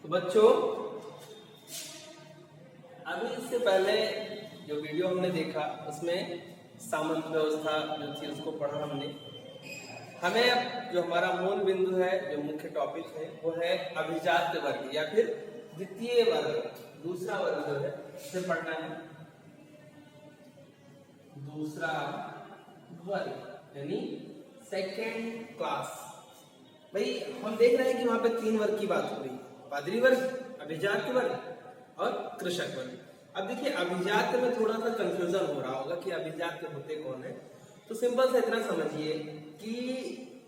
तो बच्चों, अभी इससे पहले जो वीडियो हमने देखा उसमें सामंत व्यवस्था जो थी उसको पढ़ा हमने। हमें अब जो हमारा मूल बिंदु है, जो मुख्य टॉपिक है, वो है अभिजात्य वर्ग या फिर द्वितीय वर्ग, दूसरा वर्ग जो है उसे पढ़ना है। दूसरा वर्ग यानी सेकेंड क्लास। भाई हम देख रहे हैं कि वहां पे 3 वर्ग की बात हो रही है, पादरी वर्ग, अभिजात्य वर्ग और कृषक वर्ग। अब देखिए, अभिजात्य में थोड़ा सा कंफ्यूजन हो रहा होगा कि अभिजात्य होते कौन है। तो सिंपल से इतना समझिए कि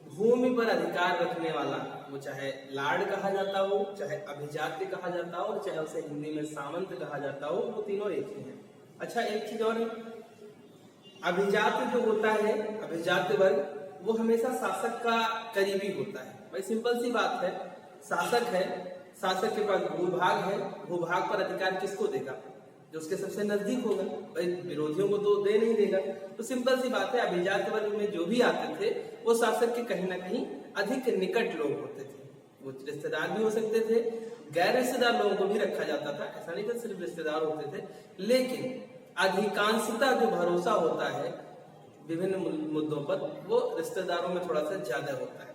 भूमि पर अधिकार रखने वाला, वो चाहे लार्ड कहा जाता हो, चाहे अभिजात्य कहा जाता हो, चाहे उसे हिंदी में सामंत कहा जाता हो, वो तीनों एक ही है। अच्छा, एक चीज और है, अभिजात्य जो होता है, अभिजात्य वर्ग, वो हमेशा शासक का करीबी होता है। भाई सिंपल सी बात है, शासक है, शासक के पास भूभाग है, भूभाग पर अधिकार किसको देगा? जो उसके सबसे नजदीक होगा। भाई विरोधियों को तो दे नहीं देगा। तो सिंपल सी बात है, अभिजात वर्ग में जो भी आते थे वो शासक के कहीं ना कहीं अधिक निकट लोग होते थे। वो रिश्तेदार भी हो सकते थे, गैर रिश्तेदार लोगों को भी रखा जाता था, ऐसा नहीं कि सिर्फ रिश्तेदार होते थे। लेकिन अधिकांशता जो भरोसा होता है विभिन्न मुद्दों पर, वो रिश्तेदारों में थोड़ा सा ज्यादा होता है।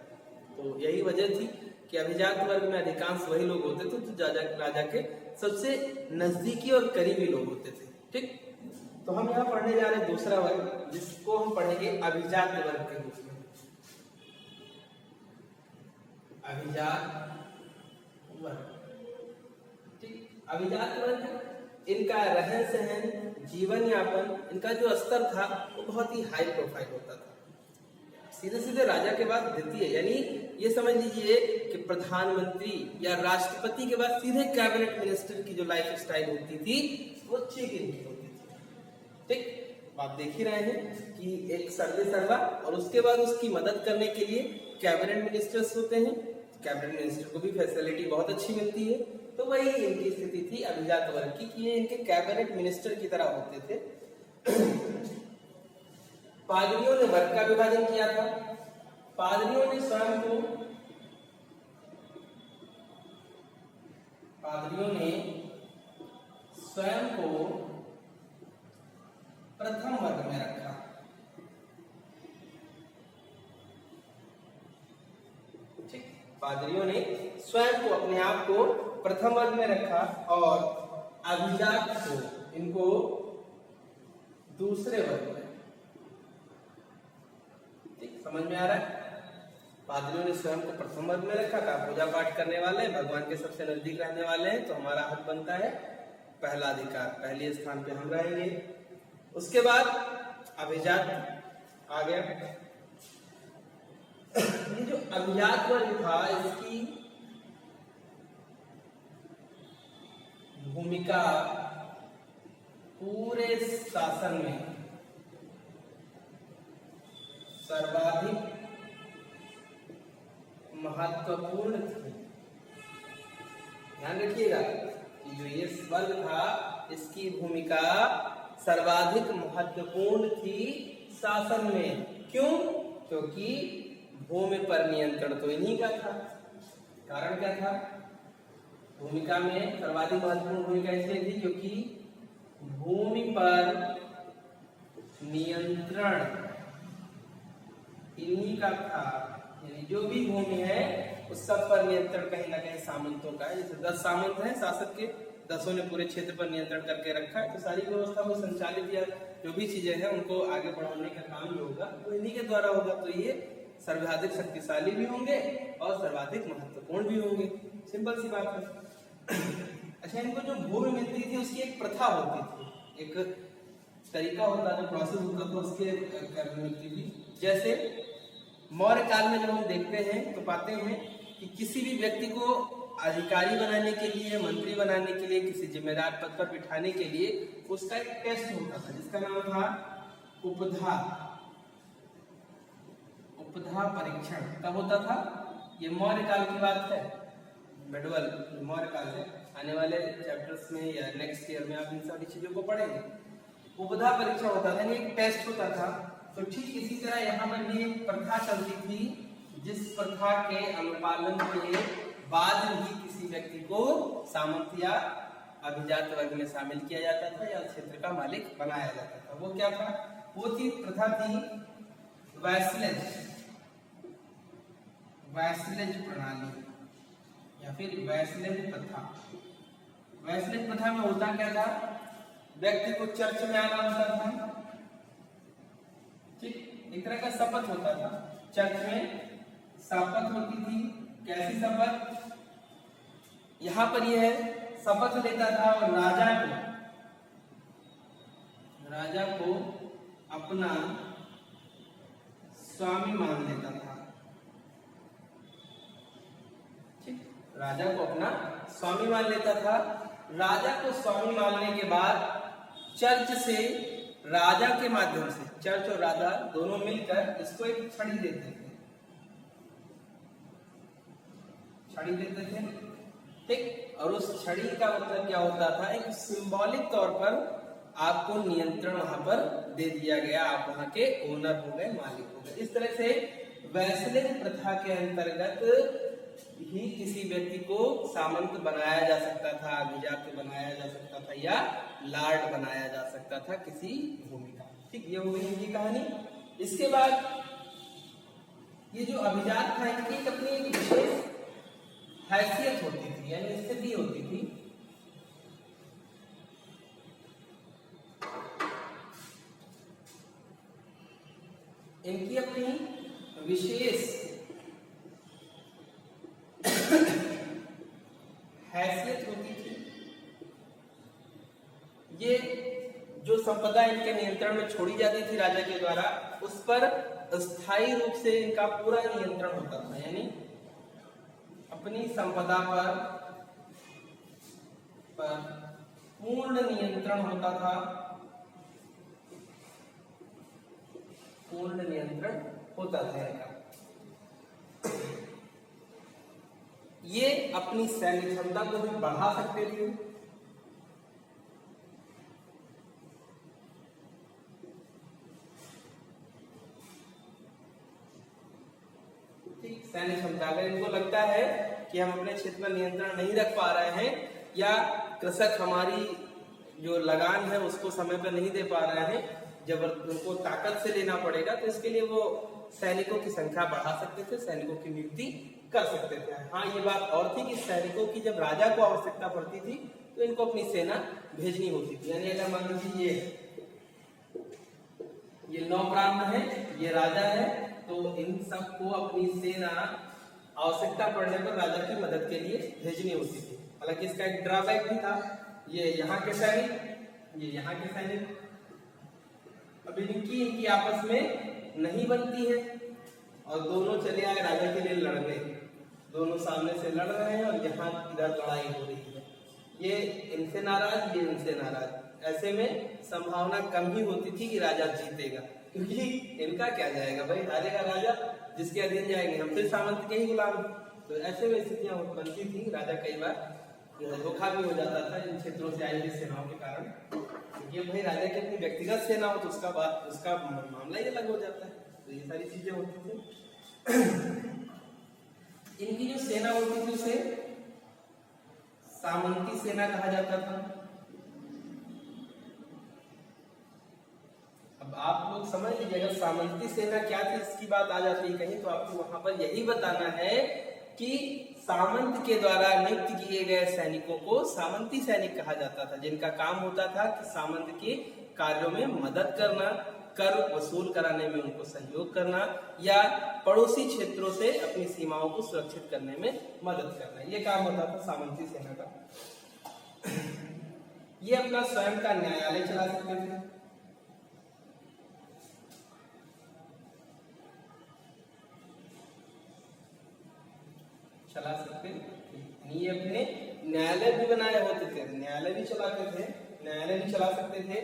तो यही वजह थी कि अभिजात वर्ग में अधिकांश वही लोग होते थे जो राजा के सबसे नजदीकी और करीबी लोग होते थे। ठीक, तो हम यहाँ पढ़ने जा रहे हैं दूसरा वर्ग, जिसको हम पढ़ेंगे अभिजात वर्ग के रूप में। अभिजात वर्ग, ठीक, अभिजात वर्ग, इनका रहन सहन, जीवन यापन, इनका जो स्तर था वो बहुत ही हाई प्रोफाइल होता था। सीधे सीधे राजा के बाद द्वितीय, यानी ये समझ लीजिए कि प्रधानमंत्री या राष्ट्रपति के बाद सीधे कैबिनेट मिनिस्टर की जो लाइफ स्टाइल होती थी वो चीफ इनकी होती थी। ठीक, आप देख ही रहे हैं कि एक सर्वे सर्वा और उसके बाद उसकी मदद करने के लिए कैबिनेट मिनिस्टर्स होते हैं। कैबिनेट मिनिस्टर को भी फैसिलिटी बहुत अच्छी मिलती है। तो वही इनकी स्थिति थी अभिजात वर्ग की कि ये इनके कैबिनेट मिनिस्टर की तरह होते थे। पादरियों ने वर्ग का विभाजन किया था। पादरियों ने स्वयं को प्रथम वर्ग में रखा। ठीक, पादरियों ने स्वयं को, अपने आप को प्रथम वर्ग में रखा और अभिजात को, इनको दूसरे वर्ग में। ठीक, समझ में आ रहा है? पादरियों ने स्वयं को प्रथम वर्ग में रखा, कहा पूजा पाठ करने वाले हैं, भगवान के सबसे नजदीक रहने वाले हैं, तो हमारा हक बनता है पहला अधिकार, पहले स्थान पे हम रहेंगे। उसके बाद अभिजात आ गया। ये जो अभिजात वर्ग था, इसकी भूमिका पूरे शासन में सर्वाधिक महत्वपूर्ण थी। ध्यान रखिएगा कि जो ये वर्ग था, इसकी भूमिका सर्वाधिक महत्वपूर्ण थी शासन में। क्यों? क्योंकि भूमि पर नियंत्रण तो इन्हीं का था। कारण क्या था? भूमिका में सर्वाधिक महत्वपूर्ण भूमिका इसलिए थी क्योंकि भूमि पर नियंत्रण इन्हीं का था। यानी जो भी भूमि है उस सब पर नियंत्रण कहीं ना कहीं सामंतों का है। जैसे 10 सामंत हैं शासक के, 10 ने पूरे क्षेत्र पर नियंत्रण करके रखा है। तो सारी व्यवस्था को संचालित या जो भी चीजें हैं उनको आगे बढ़ाने का काम जो होगा वो इन्हीं के द्वारा होगा। तो ये सर्वाधिक शक्तिशाली भी होंगे और सर्वाधिक महत्वपूर्ण भी होंगे। सिंपल सी बात है। अच्छा, इनको जो भूमि मिलती थी उसकी एक प्रथा होती थी, एक तरीका होता था, प्रोसेस होता था उसके करने की भी। जैसे मौर्य काल में जब हम देखते हैं तो पाते हैं कि किसी भी व्यक्ति को अधिकारी बनाने के लिए, मंत्री बनाने के लिए, किसी जिम्मेदार पद पर बिठाने के लिए उसका एक टेस्ट होता था जिसका नाम था उपधा परीक्षण। कब होता था? ये मौर्य काल की बात है। मेडवल मौर्य काल है। आने वाले चैप्टर्स में या नेक्स्ट ईयर में आप इन सारी चीजों को पढ़ेंगे। उपधा परीक्षण होता था, एक टेस्ट होता था। तो ठीक इसी तरह यहाँ पर भी एक प्रथा चलती थी जिस प्रथा के अनुपालन के बाद ही किसी व्यक्ति को सामंत या अभिजात वर्ग में शामिल किया जाता था या क्षेत्र का मालिक बनाया जाता था। वो क्या था? वो थी प्रथा थी वैसलेज प्रणाली या फिर वैसलेज प्रथा। वैसलेज प्रथा में होता क्या था? व्यक्ति को चर्च में आना होता था, ठीक, एक तरह का शपथ होता था। चर्च में शपथ होती थी। कैसी शपथ? यहां पर यह है, शपथ लेता था और राजा को अपना स्वामी मान लेता था, ठीक, राजा को अपना स्वामी मान लेता था। राजा को स्वामी मानने के बाद चर्च से राजा के माध्यम से, चर्च और राजा दोनों मिलकर इसको एक छड़ी देते थे, ठीक। और उस छड़ी का मतलब क्या होता था? एक सिंबॉलिक तौर पर आपको नियंत्रण वहां पर दे दिया गया, आप वहां के ओनर हो गए, मालिक हो गए। इस तरह से वैसलेज प्रथा के अंतर्गत ही किसी व्यक्ति को सामंत बनाया जा सकता था, अभिजात बनाया जा सकता था या लार्ड बनाया जा सकता था किसी भूमि का, ठीक। ये हो गई इनकी कहानी। इसके बाद ये जो अभिजात था, इनकी अपनी एक विशेष हैसियत होती थी, यानी स्थिति होती थी। इनकी अपनी विशेष हैसियत होती थी। ये जो संपदा इनके नियंत्रण में छोड़ी जाती थी राजा के द्वारा, उस पर स्थायी रूप से इनका पूरा नियंत्रण होता था, यानी अपनी संपदा पर पूर्ण नियंत्रण होता था, पूर्ण नियंत्रण होता था इनका। ये अपनी सैन्य क्षमता को भी बढ़ा सकते थे, सैन्य क्षमता। अगर इनको लगता है कि हम अपने क्षेत्र पर नियंत्रण नहीं रख पा रहे हैं या कृषक हमारी जो लगान है उसको समय पर नहीं दे पा रहे हैं, जब उनको ताकत से लेना पड़ेगा, तो इसके लिए वो सैनिकों की संख्या बढ़ा सकते थे, सैनिकों की नियुक्ति कर सकते थे। हाँ, ये बात और थी कि सैनिकों की जब राजा को आवश्यकता पड़ती थी तो इनको अपनी सेना भेजनी होती थी। यानी अगर मान लीजिए ये 9 ब्राह्मण है, ये राजा है, तो इन सबको अपनी सेना आवश्यकता पड़ने पर राजा की मदद के लिए भेजनी होती थी। हालांकि इसका एक ड्रॉबैक भी था, ये यहाँ के सैनिक, ये यहाँ के सैनिक, अब इनकी आपस में नहीं बनती है और दोनों चले आए राजा के लिए लड़ने, दोनों सामने से लड़ रहे हैं और यहाँ इधर लड़ाई हो रही है, ये इनसे नाराज, ये इनसे नाराज। ऐसे में संभावना कम ही होती थी कि राजा जीतेगा, क्योंकि इनका क्या जाएगा भाई, हारेगा राजा, जिसके अधीन जाएंगे हम, फिर सामंत के ही गुलाम। तो ऐसे में स्थितियां बनती थी। राजा कई बार धोखा भी हो जाता था इन क्षेत्रों से आई हुई सेनाओं के कारण, क्योंकि भाई राजा की अपनी व्यक्तिगत सेना हो तो उसका मामला ही अलग हो जाता है। तो ये सारी चीजें होती थी। इनकी जो सेना होती थी उसे सामंती सेना कहा जाता था। अब आप लोग समझ लीजिए, अगर सामंती सेना क्या थी इसकी बात आ जाती है कहीं, तो आपको वहां पर यही बताना है कि सामंत के द्वारा नियुक्त किए गए सैनिकों को सामंती सैनिक कहा जाता था, जिनका काम होता था कि सामंत के कार्यों में मदद करना, कर वसूल कराने में उनको सहयोग करना या पड़ोसी क्षेत्रों से अपनी सीमाओं को सुरक्षित करने में मदद करना, ये काम होता था सामंती सेना का। ये अपना स्वयं का न्यायालय चला सकते थे, ये अपने न्यायालय भी बनाए होते थे, न्यायालय भी चलाते थे, न्यायालय भी चला सकते थे,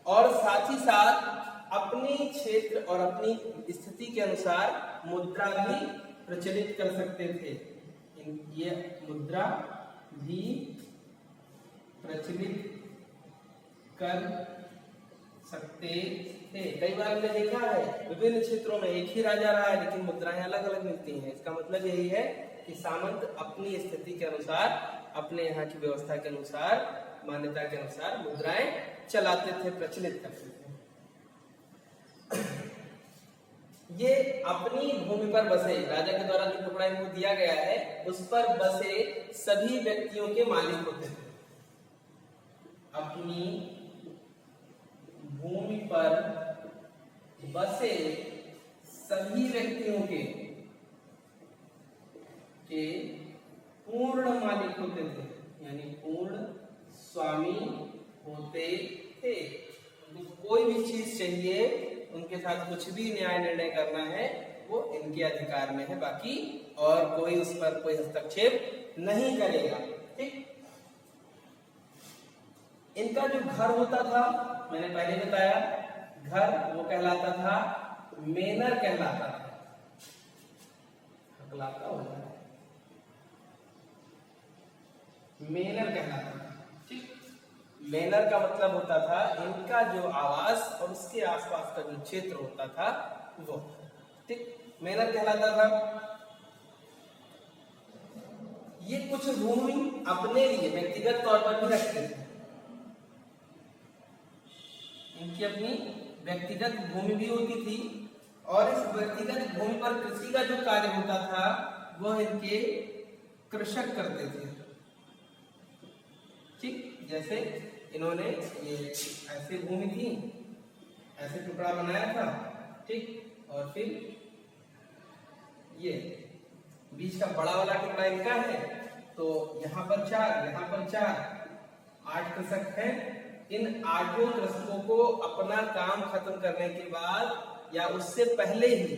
और साथ ही साथ अपने क्षेत्र और अपनी स्थिति के अनुसार मुद्रा भी प्रचलित कर सकते थे। ये मुद्रा भी प्रचलित कर सकते थे। कई बार हमने देखा है विभिन्न क्षेत्रों में एक ही राजा रहा है लेकिन मुद्राएं अलग अलग मिलती हैं। इसका मतलब यही है कि सामंत अपनी स्थिति के अनुसार, अपने यहाँ की व्यवस्था के अनुसार, मान्यता के अनुसार मुद्राएं चलाते थे, प्रचलित करते थे। ये अपनी भूमि पर बसे, राजा के द्वारा जो टुकड़ा इनको दिया गया है उस पर बसे सभी व्यक्तियों के मालिक होते थे। अपनी भूमि पर बसे सभी व्यक्तियों के पूर्ण मालिक होते थे, यानी पूर्ण स्वामी होते थे। उनको कोई भी चीज चाहिए, उनके साथ कुछ भी न्याय निर्णय करना है वो इनके अधिकार में है, बाकी और कोई उस पर कोई हस्तक्षेप नहीं करेगा। ठीक, इनका जो घर होता था, मैंने पहले बताया, घर वो कहलाता था मेनर कहलाता था। हकलाता होता है, मेनर कहलाता था। ठीक, मेनर का मतलब होता था इनका जो आवास और उसके आसपास का जो क्षेत्र होता था वो, ठीक, मेनर कहलाता था। ये कुछ भूमि अपने लिए व्यक्तिगत तौर पर भी रखते थे, इनकी अपनी व्यक्तिगत भूमि भी होती थी, और इस व्यक्तिगत भूमि पर कृषि का जो कार्य होता था वह इनके कृषक करते थे। ठीक, जैसे इन्होंने ये ऐसी भूमि थी, ऐसे टुकड़ा बनाया था, ठीक, और फिर ये बीच का बड़ा वाला टुकड़ा इनका है, तो यहाँ पर 4, यहाँ पर 4, 8 कृषक हैं। इन 8 कृषकों को अपना काम खत्म करने के बाद या उससे पहले ही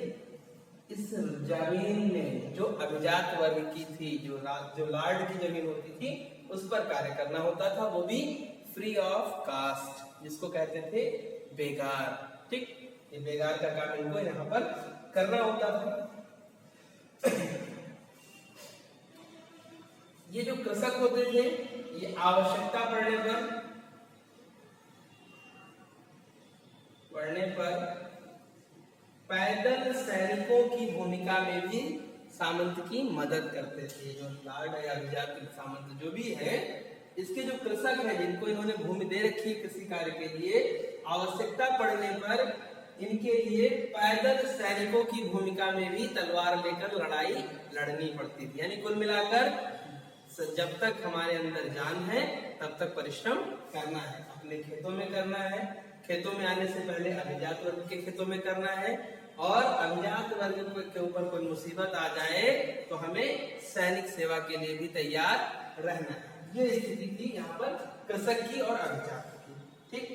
इस जमीन में जो अभिजात वर्ग की थी, जो लॉर्ड की जमीन होती थी, उस पर कार्य करना होता था, वो भी फ्री ऑफ कास्ट, जिसको कहते थे बेगार। ठीक, ये बेगार का काम इनको यहाँ पर करना होता था। ये जो कृषक होते थे, ये आवश्यकता पड़ने पर पैदल सैनिकों की भूमिका में भी सामंत की मदद करते थे। जो लॉर्ड या अभिजात सामंत जो भी है, इसके जो कृषक हैं, जिनको इन्होंने भूमि दे रखी है कृषि कार्य के लिए, आवश्यकता पड़ने पर इनके लिए पैदल सैनिकों की भूमिका में भी तलवार लेकर लड़ाई लड़नी पड़ती थी। यानी कुल मिलाकर जब तक हमारे अंदर जान है तब तक परिश्रम करना है, अपने खेतों में करना है, खेतों में आने से पहले अभिजात वर्ग के खेतों में करना है, और अभिजात वर्ग के ऊपर कोई मुसीबत आ जाए तो हमें सैनिक सेवा के लिए भी तैयार रहना है। ये स्थिति थी यहाँ पर कृषक की और अभिजात की। ठीक,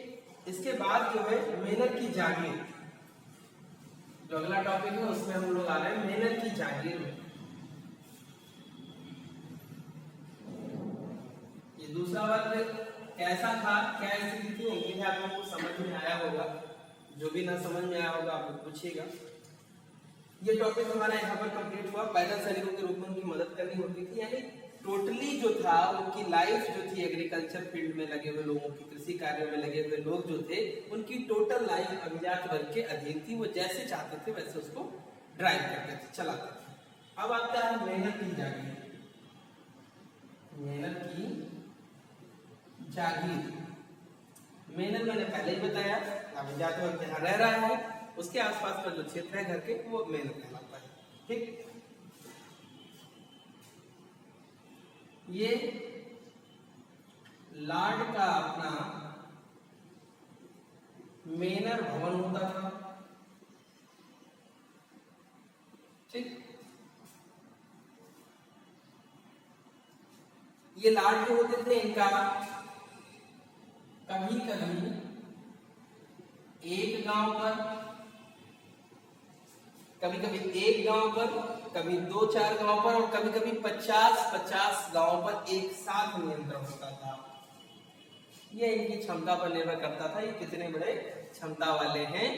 इसके बाद जो है मेनर की जागीर, जो अगला टॉपिक है उसमें हम लोग आ रहे हैं मेनर की जागीर में। ये दूसरा वर्ग कैसा था, क्या स्थिति थी, उम्मीद है आप लोगों को समझ में आया होगा। जो भी ना समझ में आया होगा आप लोग पूछिएगा। ये टॉपिक हमारा यहाँ पर कंप्लीट हुआ। पैदल सैनिकों के रूप में उनकी मदद करनी होती थी, यानी टोटली जो था उनकी लाइफ जो थी एग्रीकल्चर फील्ड में लगे हुए लोगों की, कृषि कार्यों में लगे हुए लोग जो थे, उनकी टोटल लाइफ अभिजात वर्ग के अधीन थी। वो जैसे चाहते थे वैसे उसको ड्राइव करते थे, चलाते थे। अब आता है मेहनत की जागीर। मेहनत की जागीर, मेहनत मैंने पहले ही बताया, अभिजात वर्ग जहाँ रह रहा है उसके आसपास का जो क्षेत्र है घर के, वो मेहनत कहलाता है। ठीक, ये लॉर्ड का अपना मेनर भवन होता था। ठीक, ये लॉर्ड जो होते थे इनका कभी कभी एक गांव पर, कभी कभी एक गांव पर, कभी 2-4 गांव पर, और कभी कभी 50-50 गांव पर एक साथ नियंत्रण होता था। यह इनकी क्षमता पर निर्भर करता था, ये कितने बड़े क्षमता वाले हैं,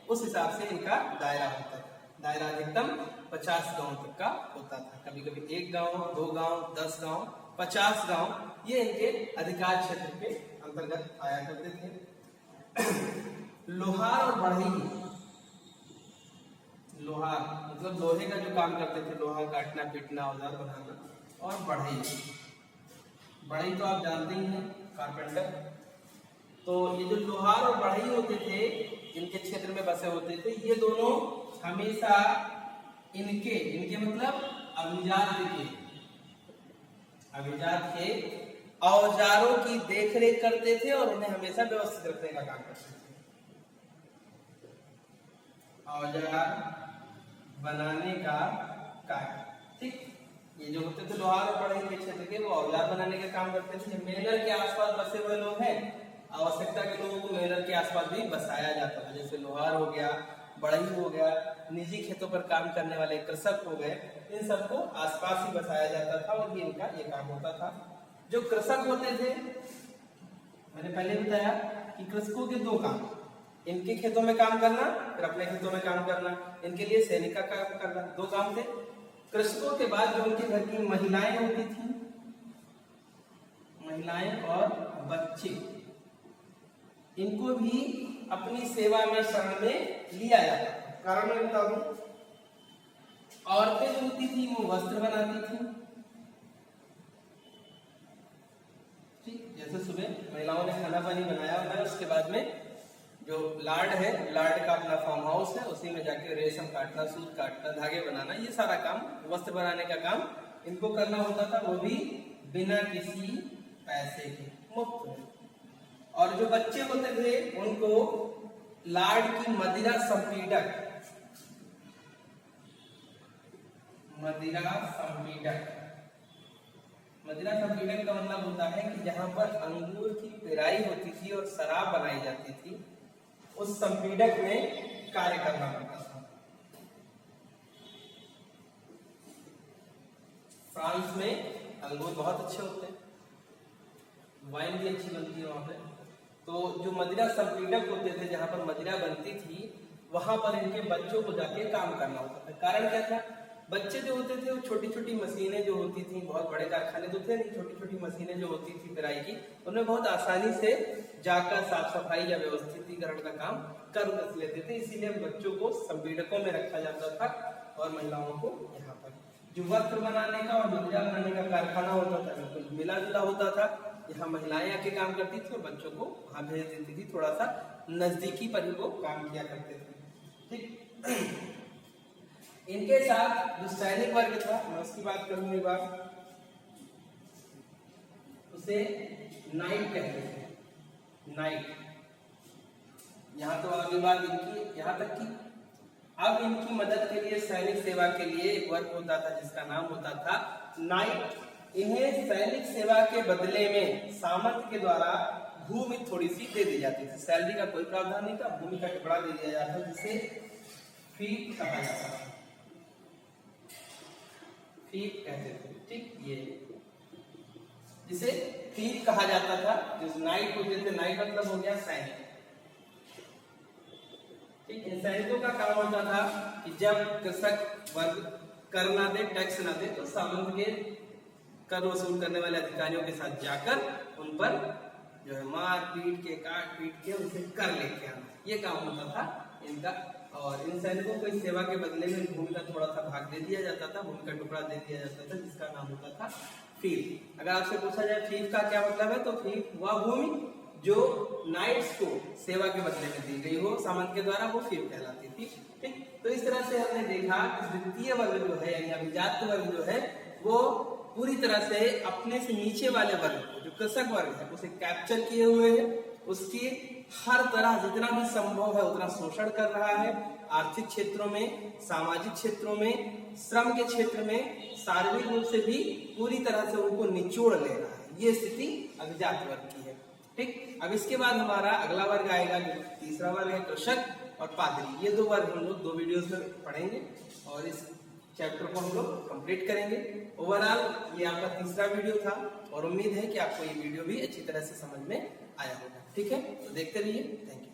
उस हिसाब से इनका दायरा होता था। दायरा अधिकतम 50 गांव तक का होता था। कभी कभी 1 गांव, 2 गांव, 10 गांव, 50 गांव, ये इनके अधिकार क्षेत्र के अंतर्गत आया करते थे। लोहार और बढ़ई, लोहार मतलब लोहे का जो काम करते थे, लोहा काटना पीटना औजार बनाना। और बढ़ई, बढ़ई तो आप जानते ही हैं, कारपेंटर। तो ये जो लोहार और बढ़ई होते थे, इनके क्षेत्र में बसे होते थे, ये दोनों हमेशा इनके मतलब अभिजात के औजारों की देखरेख करते थे और उन्हें हमेशा व्यवस्थित रखने का काम करते थे। औजार बनाने का कार्य, ठीक। ये जो होते थे लोहार और बढ़ई के क्षेत्र के, वो औजार बनाने का काम करते थे। मेलर के आसपास बसे हुए लोग हैं, आवश्यकता के लोगों को मेलर के आसपास भी बसाया जाता था। जैसे लोहार हो गया, बढ़ई हो गया, निजी खेतों पर काम करने वाले कृषक हो गए, इन सबको आसपास ही बसाया जाता था और इनका ये काम होता था। जो कृषक होते थे, मैंने पहले बताया कि कृषकों के दो काम, इनके खेतों में काम करना, फिर अपने खेतों में काम करना। इनके लिए सैनिक का काम करना, दो काम थे। कृषकों के बाद जो उनके घर की महिलाएं होती थी, महिलाएं और बच्चे, इनको भी अपनी सेवा में शरण में लिया जाता। कारण मैं बता दूं, औरतें जो होती थी वो वस्त्र बनाती थी, ठीक। जैसे सुबह महिलाओं ने खाना पानी बनाया होता है, उसके बाद में जो लार्ड है, लार्ड का अपना फार्म हाउस है, उसी में जाके रेशम काटना, सूत काटना, धागे बनाना, ये सारा काम, वस्त्र बनाने का काम इनको करना होता था, वो भी बिना किसी पैसे के, मुफ्त में। और जो बच्चे होते थे उनको लार्ड की मदिरा संपीडक का मतलब होता है कि जहां पर अंगूर की पेराई होती थी और शराब बनाई जाती थी, उस संपीडक में कार्य करना पड़ता था। फ्रांस में अंगूर बहुत अच्छे होते हैं, वाइन भी अच्छी बनती है वहां पे। तो जो मदिरा संपीडक होते थे, जहां पर मदिरा बनती थी, वहां पर इनके बच्चों को जाके काम करना होता था। कारण क्या था, बच्चे जो होते थे वो छोटी छोटी मशीनें जो होती थी, बहुत बड़े कारखाने तो थे नहीं, छोटी छोटी मशीनें जो होती थी पेराई की, उनमें बहुत आसानी से जाकर साफ सफाई या व्यवस्थितीकरण का काम कर लेते थे। इसीलिए बच्चों को संपीडकों में रखा जाता था और महिलाओं को यहाँ पर। जो वस्त्र बनाने का और मदिरा बनाने का कारखाना होता था, बिल्कुल मिला जुला होता था। यहाँ महिलाएं आके काम करती थी और बच्चों को वहां भेज देती थी, थोड़ा सा नजदीकी पर ही वो काम किया करते थे, ठीक। इनके साथ जो सैनिक वर्ग था, मैं उसकी बात करूं एक बार, उसे नाइट कहते थे, नाइट। यहाँ तो आगे बात इनकी यहाँ तक की। अब इनकी मदद के लिए, सैनिक सेवा के लिए एक वर्ग होता था जिसका नाम होता था नाइट। इन्हें सैनिक सेवा के बदले में सामंत के द्वारा भूमि थोड़ी सी दे दी जाती थी। सैलरी का कोई प्रावधान नहीं था, भूमि का टुकड़ा दे दिया जाता, जिसे फीट कहा जाता था, फीट कहते थे, ठीक। ये जिसे फीट कहा जाता था। जिस नाइट होते थे, नाइट मतलब हो गया सैनिक, ठीक। इन सैनिकों का काम होता था कि जब कृषक वर्ग कर ना दे, टैक्स ना दे, तो सामंत के कर वसूल करने वाले अधिकारियों के साथ जाकर उन पर जो है मार पीट के, काट पीट के उनसे कर लेके आना, ये काम होता था इनका। और इन सैनिकों को इस सेवा के बदले में भूमि का थोड़ा सा भाग दे दिया जाता था, भूमि का टुकड़ा दे दिया जाता था, जिसका नाम होता था फील्ड। अगर आपसे पूछा जाए फील्ड का क्या मतलब है, तो फील्ड वह भूमि जो नाइट्स को सेवा के बदले में दी गई हो सामंत के द्वारा, वो फील्ड कहलाती थी, ठीक। तो इस तरह से हमने देखा कि द्वितीय वर्ग जो है, यानी अभिजात वर्ग जो है, वो पूरी तरह से अपने से नीचे वाले वर्ग को, जो कृषक वर्ग है, उसे कैप्चर किए हुए है, उसकी हर तरह जितना भी संभव है उतना शोषण कर रहा है। आर्थिक क्षेत्रों में, सामाजिक क्षेत्रों में, श्रम के क्षेत्र में, शारीरिक रूप से भी पूरी तरह से उनको निचोड़ ले रहा है। ये स्थिति अभिजात वर्ग की है, ठीक। अब इसके बाद हमारा अगला वर्ग आएगा, जो तीसरा वर्ग है कृषक और पादरी। ये दो वर्ग हम लोग 2 वीडियोस में पढ़ेंगे और इस चैप्टर को हम लोग कंप्लीट करेंगे। ओवरऑल ये आपका तीसरा वीडियो था और उम्मीद है कि आपको ये वीडियो भी अच्छी तरह से समझ में आया होगा, ठीक है। तो देखते रहिए, थैंक यू।